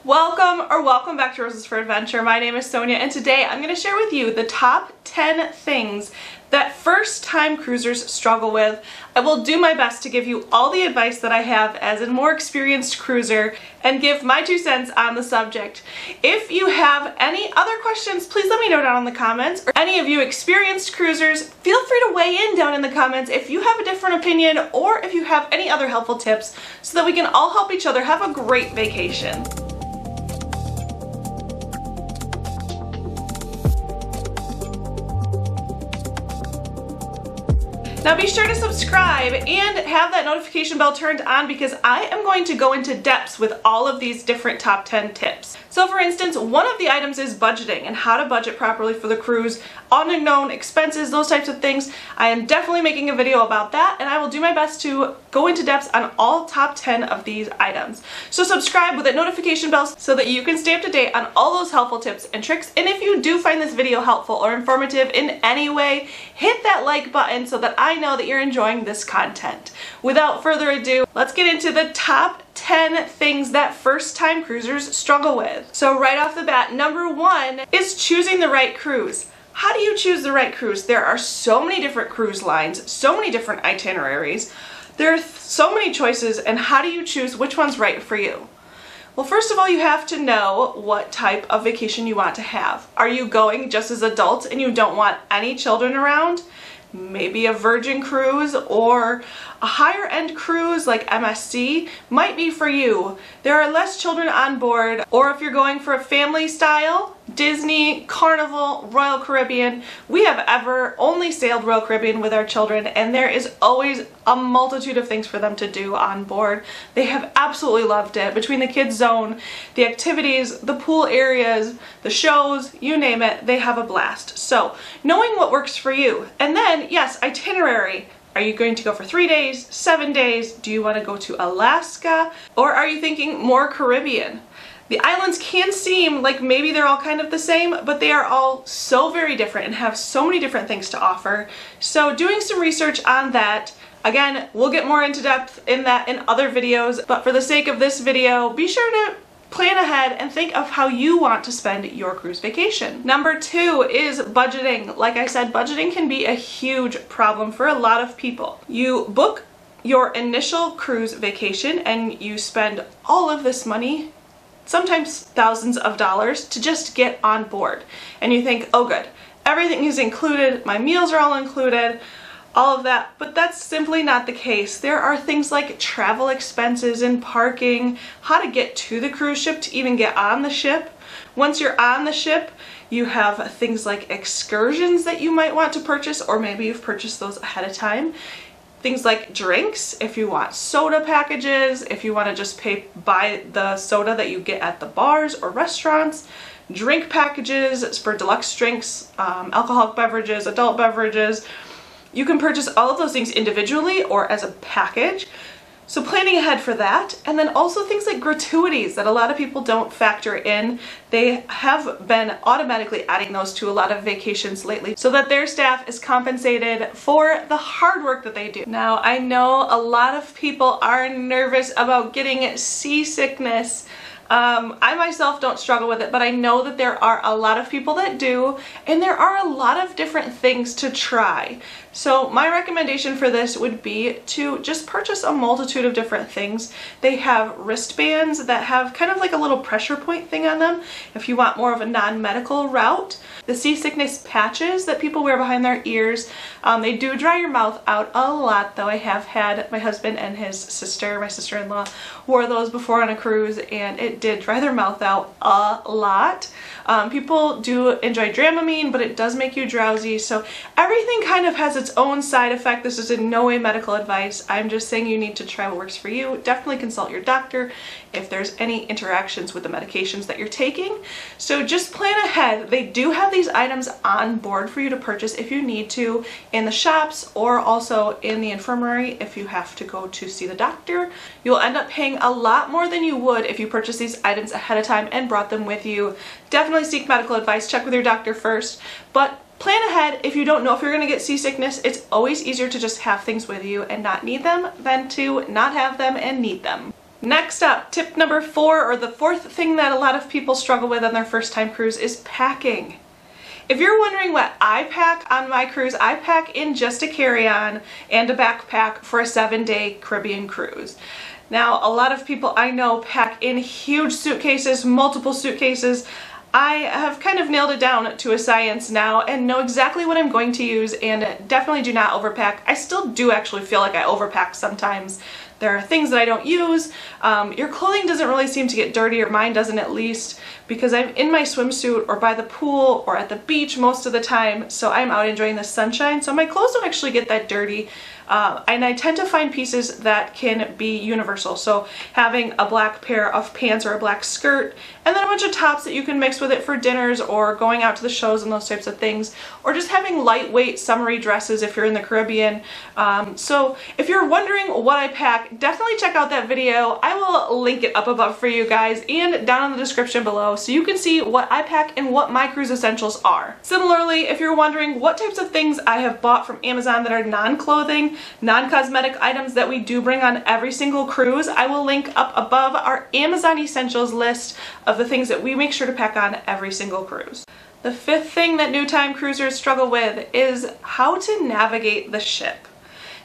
Welcome back to Roses for Adventure. My name is Sonia and today I'm going to share with you the top 10 things that first-time cruisers struggle with. I will do my best to give you all the advice that I have as a more experienced cruiser and give my 2 cents on the subject. If you have any other questions, please let me know down in the comments. Or any of you experienced cruisers, feel free to weigh in down in the comments if you have a different opinion or if you have any other helpful tips so that we can all help each other have a great vacation. Now be sure to subscribe and have that notification bell turned on because I am going to go into depths with all of these different top 10 tips. So for instance, one of the items is budgeting and how to budget properly for the cruise, unknown expenses, those types of things. I am definitely making a video about that and I will do my best to go into depths on all top 10 of these items. So subscribe with that notification bell so that you can stay up to date on all those helpful tips and tricks. And if you do find this video helpful or informative in any way, hit that like button so that I know that you're enjoying this content. Without further ado, let's get into the top 10 things that first-time cruisers struggle with. So right off the bat, number 1 is choosing the right cruise. How do you choose the right cruise? There are so many different cruise lines, so many different itineraries. There are so many choices, and how do you choose which one's right for you? Well, first of all, you have to know what type of vacation you want to have. Are you going just as adults and you don't want any children around? Maybe a Virgin cruise or a higher end cruise like MSC might be for you. There are less children on board, or if you're going for a family style, Disney, Carnival, Royal Caribbean. We have ever only sailed Royal Caribbean with our children and there is always a multitude of things for them to do on board. They have absolutely loved it. Between the kids zone, the activities, the pool areas, the shows, you name it, they have a blast. So knowing what works for you. And then, yes, itinerary. Are you going to go for 3 days, 7 days? Do you want to go to Alaska? Or are you thinking more Caribbean? The islands can seem like maybe they're all kind of the same, but they are all so very different and have so many different things to offer. So doing some research on that. Again, we'll get more into depth in that in other videos, but for the sake of this video, be sure to plan ahead and think of how you want to spend your cruise vacation. Number 2 is budgeting. Like I said, budgeting can be a huge problem for a lot of people. You book your initial cruise vacation and you spend all of this money, sometimes thousands of dollars, to just get on board. And you think, oh good, everything is included, my meals are all included, all of that, but that's simply not the case. There are things like travel expenses and parking, how to get to the cruise ship to even get on the ship. Once you're on the ship, you have things like excursions that you might want to purchase, or maybe you've purchased those ahead of time. Things like drinks, if you want soda packages, if you want to just buy the soda that you get at the bars or restaurants, drink packages for deluxe drinks, alcoholic beverages, adult beverages. You can purchase all of those things individually or as a package. So planning ahead for that, and then also things like gratuities that a lot of people don't factor in. They have been automatically adding those to a lot of vacations lately so that their staff is compensated for the hard work that they do. Now, I know a lot of people are nervous about getting seasickness. I myself don't struggle with it, but I know that there are a lot of people that do, and there are a lot of different things to try. So my recommendation for this would be to just purchase a multitude of different things. They have wristbands that have kind of like a little pressure point thing on them if you want more of a non-medical route. The seasickness patches that people wear behind their ears, they do dry your mouth out a lot though. I have had my husband and his sister, my sister-in-law, wore those before on a cruise and it did dry their mouth out a lot. People do enjoy Dramamine, but it does make you drowsy, so everything kind of has its own side effect. This is in no way medical advice. I'm just saying you need to try what works for you. Definitely consult your doctor if there's any interactions with the medications that you're taking. So just plan ahead. They do have these items on board for you to purchase if you need to in the shops or also in the infirmary if you have to go to see the doctor. You'll end up paying a lot more than you would if you purchase these items ahead of time and brought them with you. Definitely seek medical advice. Check with your doctor first, but plan ahead. If you don't know if you're going to get seasickness, it's always easier to just have things with you and not need them than to not have them and need them. Next up, tip number 4, or the fourth thing that a lot of people struggle with on their first time cruise, is packing. If you're wondering what I pack on my cruise, I pack in just a carry-on and a backpack for a 7-day Caribbean cruise. Now, a lot of people I know pack in huge suitcases, multiple suitcases. I have kind of nailed it down to a science now and know exactly what I'm going to use, and definitely do not overpack. I still do actually feel like I overpack sometimes. There are things that I don't use. Your clothing doesn't really seem to get dirty, or mine doesn't at least, because I'm in my swimsuit or by the pool or at the beach most of the time, so I'm out enjoying the sunshine, so my clothes don't actually get that dirty. And I tend to find pieces that can be universal, so having a black pair of pants or a black skirt, and then a bunch of tops that you can mix with it for dinners or going out to the shows and those types of things, or just having lightweight summery dresses if you're in the Caribbean. So if you're wondering what I pack, definitely check out that video. I will link it up above for you guys and down in the description below so you can see what I pack and what my cruise essentials are. Similarly, if you're wondering what types of things I have bought from Amazon that are non-clothing, non-cosmetic items that we do bring on every single cruise, I will link up above our Amazon essentials list of the things that we make sure to pack on every single cruise. The fifth thing that new time cruisers struggle with is how to navigate the ship.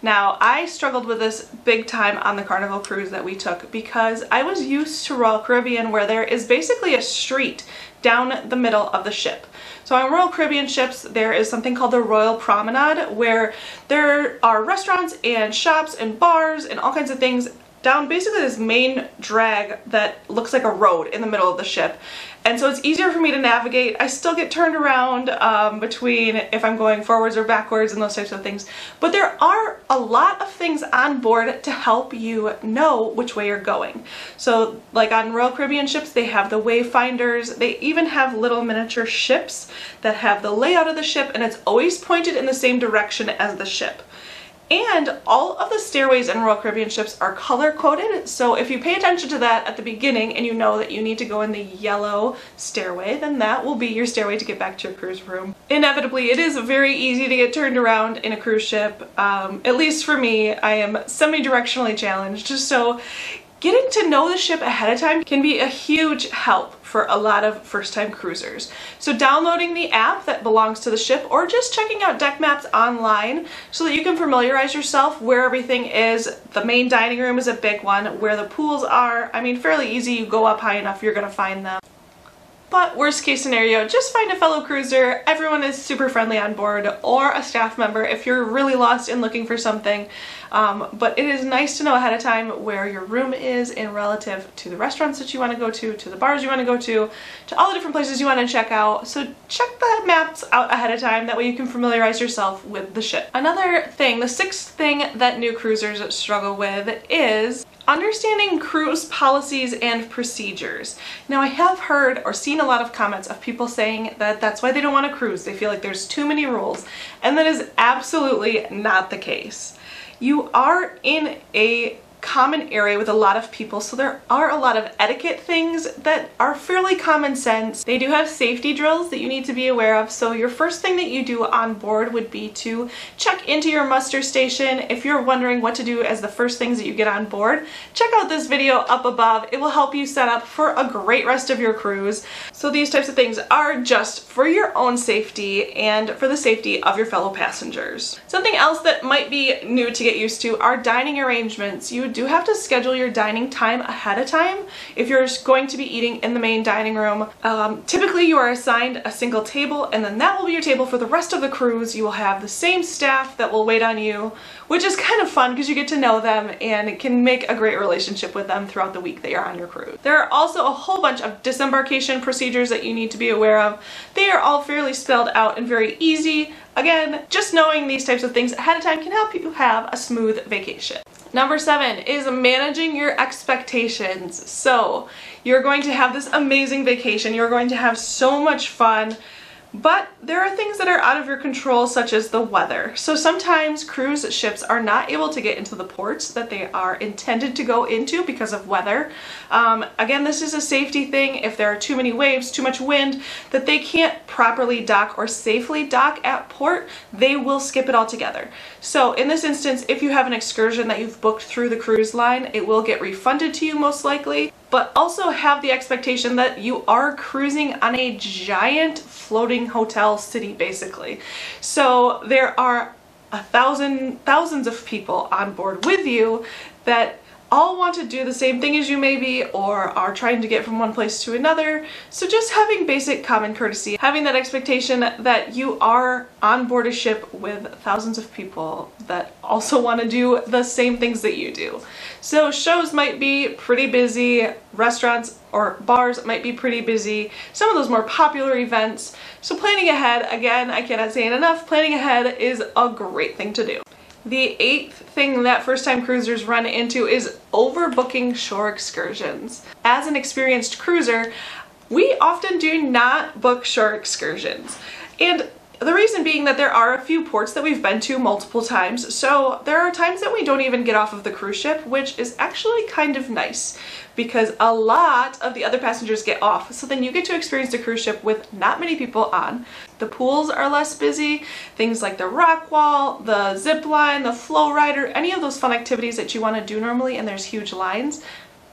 Now, I struggled with this big time on the Carnival cruise that we took because I was used to Royal Caribbean, where there is basically a street down the middle of the ship. So on Royal Caribbean ships, there is something called the Royal Promenade, where there are restaurants and shops and bars and all kinds of things down basically this main drag that looks like a road in the middle of the ship. And so it's easier for me to navigate. I still get turned around between if I'm going forwards or backwards and those types of things. But there are a lot of things on board to help you know which way you're going. So like on Royal Caribbean ships, they have the wayfinders. They even have little miniature ships that have the layout of the ship, and it's always pointed in the same direction as the ship. And all of the stairways in Royal Caribbean ships are color coded, so if you pay attention to that at the beginning and you know that you need to go in the yellow stairway, then that will be your stairway to get back to your cruise room. Inevitably, it is very easy to get turned around in a cruise ship. At least for me, I am semi-directionally challenged, so getting to know the ship ahead of time can be a huge help for a lot of first-time cruisers. So downloading the app that belongs to the ship, or just checking out deck maps online so that you can familiarize yourself where everything is. The main dining room is a big one, where the pools are. I mean, fairly easy. You go up high enough, you're gonna find them. But worst case scenario, just find a fellow cruiser. Everyone is super friendly on board, or a staff member if you're really lost and looking for something. But it is nice to know ahead of time where your room is in relative to the restaurants that you want to go to the bars you want to go to all the different places you want to check out. So check the maps out ahead of time, that way you can familiarize yourself with the ship. Another thing, the sixth thing that new cruisers struggle with is understanding cruise policies and procedures. Now, I have heard or seen a lot of comments of people saying that that's why they don't want to cruise. They feel like there's too many rules, and that is absolutely not the case. You are in a common area with a lot of people, so there are a lot of etiquette things that are fairly common sense. They do have safety drills that you need to be aware of, so your first thing that you do on board would be to check into your muster station. If you're wondering what to do as the first things that you get on board, check out this video up above. It will help you set up for a great rest of your cruise. So these types of things are just for your own safety and for the safety of your fellow passengers. Something else that might be new to get used to are dining arrangements. You do have to schedule your dining time ahead of time if you're going to be eating in the main dining room. Typically you are assigned a single table, and then that will be your table for the rest of the cruise. You will have the same staff that will wait on you, which is kind of fun because you get to know them and it can make a great relationship with them throughout the week that you're on your cruise. There are also a whole bunch of disembarkation procedures that you need to be aware of. They are all fairly spelled out and very easy. Again, just knowing these types of things ahead of time can help you have a smooth vacation. Number 7 is managing your expectations. So you're going to have this amazing vacation. You're going to have so much fun, But there are things that are out of your control, such as the weather. So sometimes cruise ships are not able to get into the ports that they are intended to go into because of weather. Again, this is a safety thing. If there are too many waves, too much wind, that they can't properly dock or safely dock at port, they will skip it altogether. So in this instance, if you have an excursion that you've booked through the cruise line, it will get refunded to you most likely. But also have the expectation that you are cruising on a giant floating hotel city, basically. So there are thousands of people on board with you that all want to do the same thing as you maybe, or are trying to get from one place to another. So just having basic common courtesy, having that expectation that you are on board a ship with thousands of people that also want to do the same things that you do. So shows might be pretty busy, restaurants or bars might be pretty busy, some of those more popular events. So planning ahead, again, I cannot say it enough, planning ahead is a great thing to do. The 8th thing that first-time cruisers run into is overbooking shore excursions. As an experienced cruiser, we often do not book shore excursions. And the reason being that there are a few ports that we've been to multiple times, so there are times that we don't even get off of the cruise ship, which is actually kind of nice because a lot of the other passengers get off. So then you get to experience the cruise ship with not many people on. The pools are less busy, things like the rock wall, the zip line, the flow rider, any of those fun activities that you want to do normally, and there's huge lines.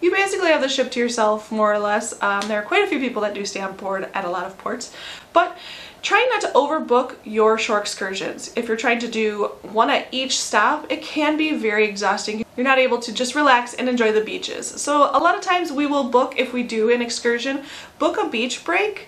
You basically have the ship to yourself, more or less. There are quite a few people that do stay on board at a lot of ports, but try not to overbook your shore excursions. If you're trying to do one at each stop, it can be very exhausting. You're not able to just relax and enjoy the beaches. So a lot of times we will book, if we do an excursion, book a beach break.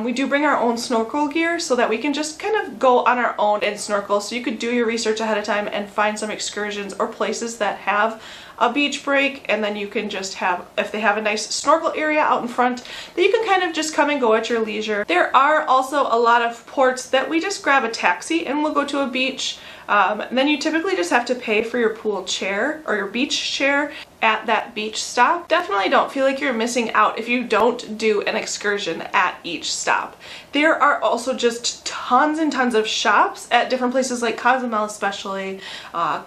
We do bring our own snorkel gear so that we can just kind of go on our own and snorkel. So you could do your research ahead of time and find some excursions or places that have a beach break, and then you can just have, if they have a nice snorkel area out in front, that you can kind of just come and go at your leisure. There are also a lot of ports that we just grab a taxi and we'll go to a beach. Then you typically just have to pay for your pool chair or your beach chair at that beach stop. Definitely don't feel like you're missing out if you don't do an excursion at each stop. There are also just tons and tons of shops at different places, like Cozumel especially.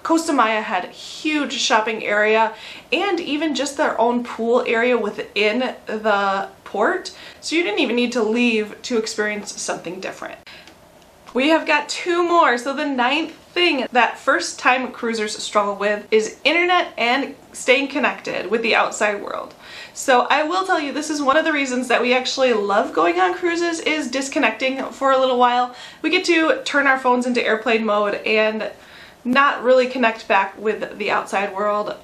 Costa Maya had a huge shopping area and even just their own pool area within the port. So you didn't even need to leave to experience something different. We have got 2 more. So the 9th thing that first-time cruisers struggle with is internet and staying connected with the outside world. So I will tell you, this is one of the reasons that we actually love going on cruises, is disconnecting for a little while. We get to turn our phones into airplane mode and not really connect back with the outside world.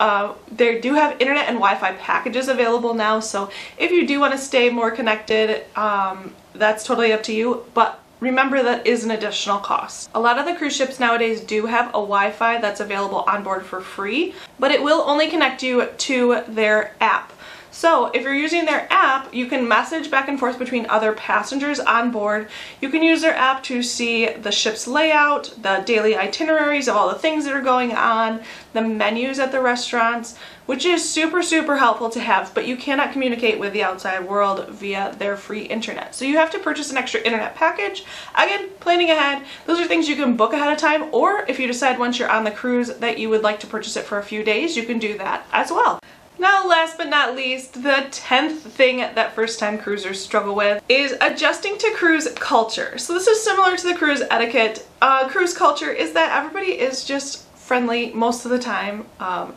They do have internet and Wi-Fi packages available now, so if you do want to stay more connected, that's totally up to you, but remember that is an additional cost. A lot of the cruise ships nowadays do have a Wi-Fi that's available on board for free, but it will only connect you to their app. So if you're using their app, you can message back and forth between other passengers on board. You can use their app to see the ship's layout, the daily itineraries of all the things that are going on, the menus at the restaurants, which is super, super helpful to have, but you cannot communicate with the outside world via their free internet. So you have to purchase an extra internet package. Again, planning ahead, those are things you can book ahead of time, or if you decide once you're on the cruise that you would like to purchase it for a few days, you can do that as well. Now, last but not least, the 10th thing that first-time cruisers struggle with is adjusting to cruise culture. So this is similar to the cruise etiquette. Cruise culture is that everybody is just friendly most of the time.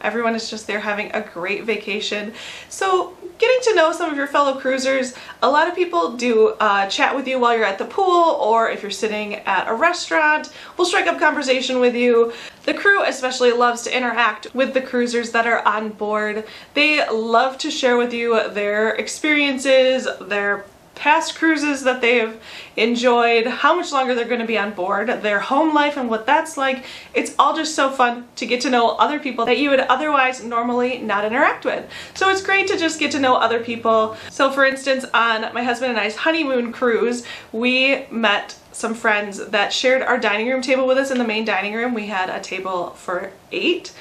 Everyone is just there having a great vacation. So getting to know some of your fellow cruisers, a lot of people do chat with you while you're at the pool, or if you're sitting at a restaurant, will strike up conversation with you. The crew especially loves to interact with the cruisers that are on board. They love to share with you their experiences, their past cruises that they've enjoyed, how much longer they're going to be on board, their home life and what that's like. It's all just so fun to get to know other people that you would otherwise normally not interact with. So it's great to just get to know other people. So for instance, on my husband and I's honeymoon cruise, we met some friends that shared our dining room table with us in the main dining room. We had a table for 8.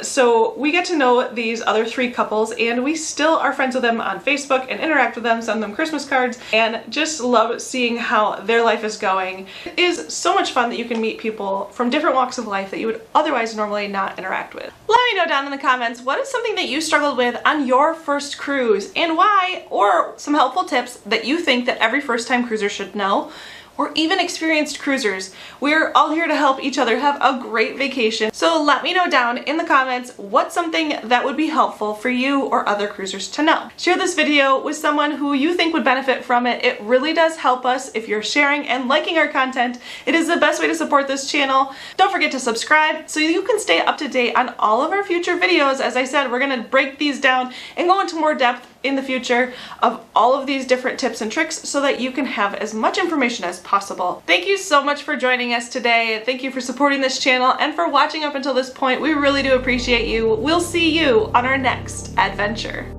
So we get to know these other 3 couples, and we still are friends with them on Facebook and interact with them, send them Christmas cards, and just love seeing how their life is going. It is so much fun that you can meet people from different walks of life that you would otherwise normally not interact with. Let me know down in the comments, what is something that you struggled with on your first cruise and why, or some helpful tips that you think that every first-time cruiser should know, or even experienced cruisers. We're all here to help each other have a great vacation. So let me know down in the comments what's something that would be helpful for you or other cruisers to know. Share this video with someone who you think would benefit from it. It really does help us if you're sharing and liking our content. It is the best way to support this channel. Don't forget to subscribe so you can stay up to date on all of our future videos. As I said, we're gonna break these down and go into more depth in the future of all of these different tips and tricks so that you can have as much information as possible. Thank you so much for joining us today. Thank you for supporting this channel and for watching up until this point. We really do appreciate you. We'll see you on our next adventure.